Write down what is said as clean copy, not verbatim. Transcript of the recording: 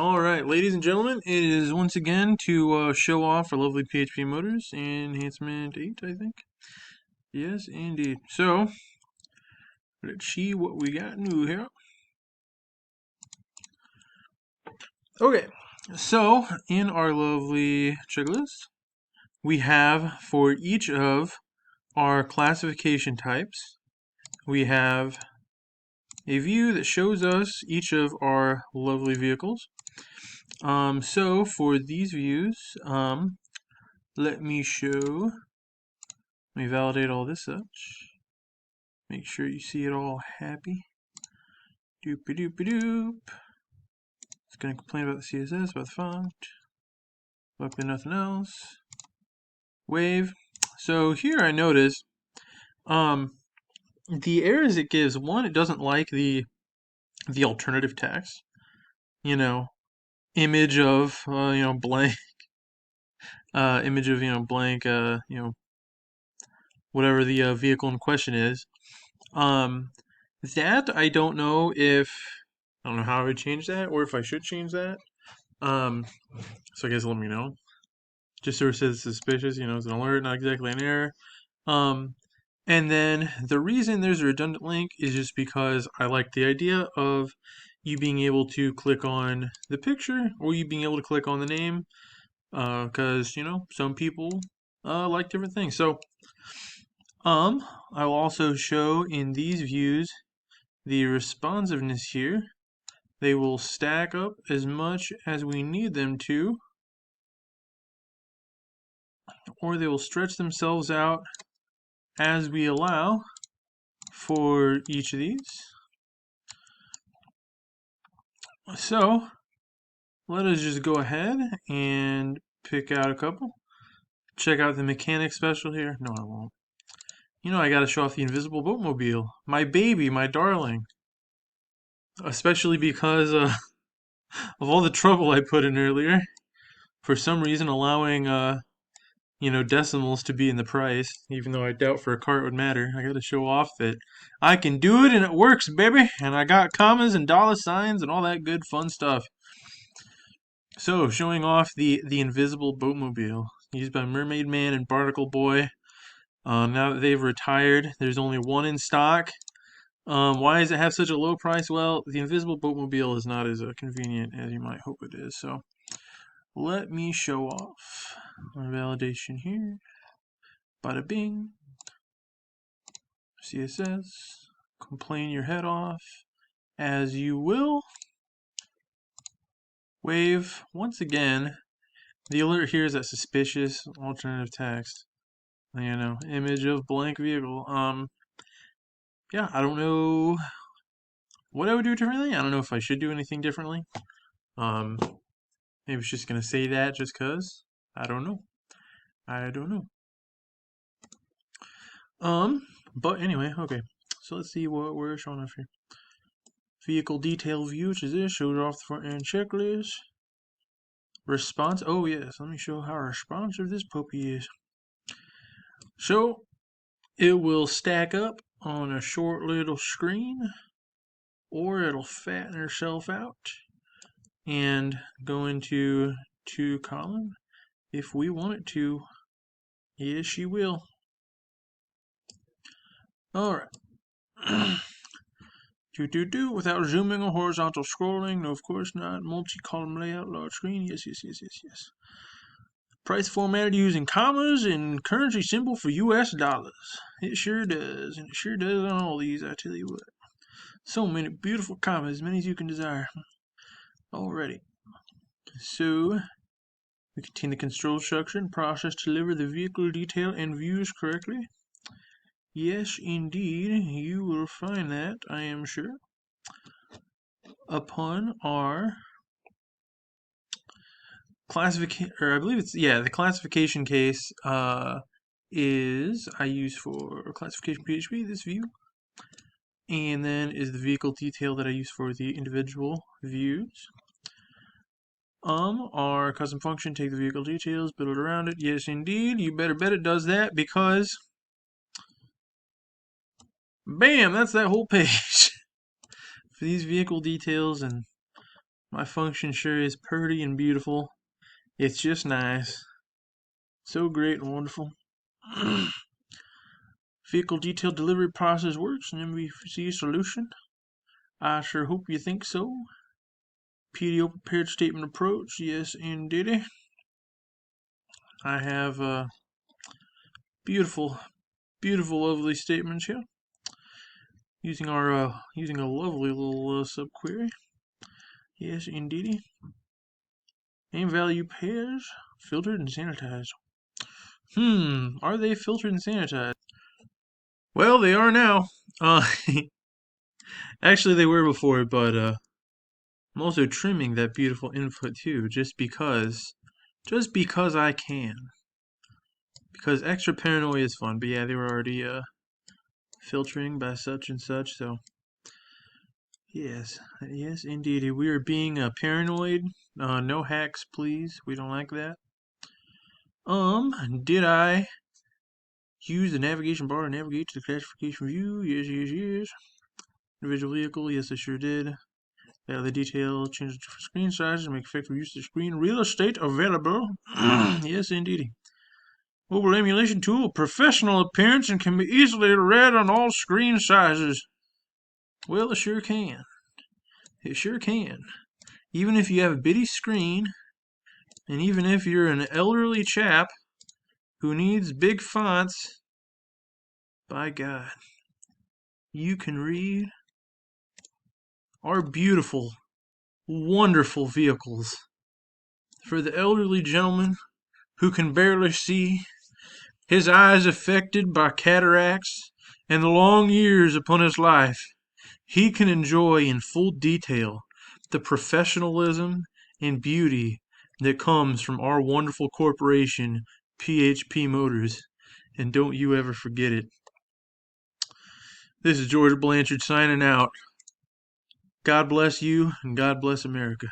Alright, ladies and gentlemen, it is once again to show off our lovely PHP Motors Enhancement 8, I think. Yes, indeed. So, let's see what we got new here. Okay, so in our lovely checklist, we have for each of our classification types, we have a view that shows us each of our lovely vehicles. So for these views, let me validate all this such. Make sure you see it all happy. Doopy doopy doop. It's gonna complain about the CSS, about the font. Luckily nothing else. Wave. So here I notice the errors it gives, one, it doesn't like the alternative text. You know, image of blank image of blank whatever the vehicle in question is. That I don't know how I would change that, or if I should change that. So I guess let me know. Just sort of says suspicious, it's an alert, not exactly an error. And then the reason there's a redundant link is just because I like the idea of you being able to click on the picture or you being able to click on the name, because some people like different things. So I will also show in these views the responsiveness here. They will stack up as much as we need them to, or they will stretch themselves out as we allow for each of these. So let us just go ahead and pick out a couple. Check out the mechanic special here. No, I won't. I gotta show off the invisible boatmobile. My baby, my darling. Especially because of all the trouble I put in earlier. For some reason allowing decimals to be in the price, even though I doubt for a car it would matter. I gotta show off that I can do it and it works, baby. And I got commas and dollar signs and all that good fun stuff. So, showing off the invisible boatmobile used by Mermaid Man and Barnacle Boy. Now that they've retired, there's only one in stock. Why does it have such a low price? Well, the invisible boatmobile is not as convenient as you might hope it is. So, let me show off our validation here. Bada bing. CSS. Complain your head off as you will. Wave. Once again, the alert here is that suspicious alternative text. Image of blank vehicle. Yeah, I don't know what I would do differently. I don't know if I should do anything differently. Maybe it's just gonna say that just cause. I don't know. But anyway, okay. So let's see what we're showing off here. Vehicle detail view, which is this, shows off the front end checklist. Response. Oh yes, let me show how responsive this puppy is. So it will stack up on a short little screen, or it'll fatten herself out and go into 2-column if we want it to. Yes, she will. Alright. Without zooming or horizontal scrolling. No, of course not. Multi-column layout, large screen. Yes. Price formatted using commas and currency symbol for US dollars. It sure does. And it sure does on all these, I tell you what. So many beautiful commas, as many as you can desire. Alrighty. So, we contain the control structure and process to deliver the vehicle detail and views correctly. Yes, indeed, you will find that, I am sure, upon our classification, or I believe it's, the classification case is I use for classification PHP, this view, and then is the vehicle detail that I use for the individual views. Our custom function, take the vehicle details, build it around it. Yes, indeed, you better bet it does that because bam, that's that whole page for these vehicle details and My function sure is pretty and beautiful. It's just nice. So great and wonderful. Vehicle detail delivery process works in MVC solution. I sure hope you think so. PDO prepared statement approach. Yes, indeed. I have beautiful, lovely statements here. Using a lovely little subquery. Yes, indeed. Name value pairs filtered and sanitized. Are they filtered and sanitized? Well, they are now. Actually, they were before, but I'm also trimming that beautiful input too, just because I can. Because extra paranoia is fun. But yeah, they were already filtering by such and such. So yes, indeed, we are being paranoid. No hacks, please. We don't like that. Did I use the navigation bar to navigate to the classification view? Yes. Individual vehicle, yes, I sure did. The detail, change the screen sizes, make effective use of the screen. Real estate available. Yes, indeed. Mobile emulation tool, professional appearance, and can be easily read on all screen sizes. Well, it sure can. It sure can. Even if you have a bitty screen, and even if you're an elderly chap who needs big fonts, by God, you can read our beautiful, wonderful vehicles. For the elderly gentleman who can barely see, his eyes affected by cataracts, and the long years upon his life, he can enjoy in full detail the professionalism and beauty that comes from our wonderful corporation, PHP Motors. And don't you ever forget it. This is George Blanchard signing out. God bless you, and God bless America.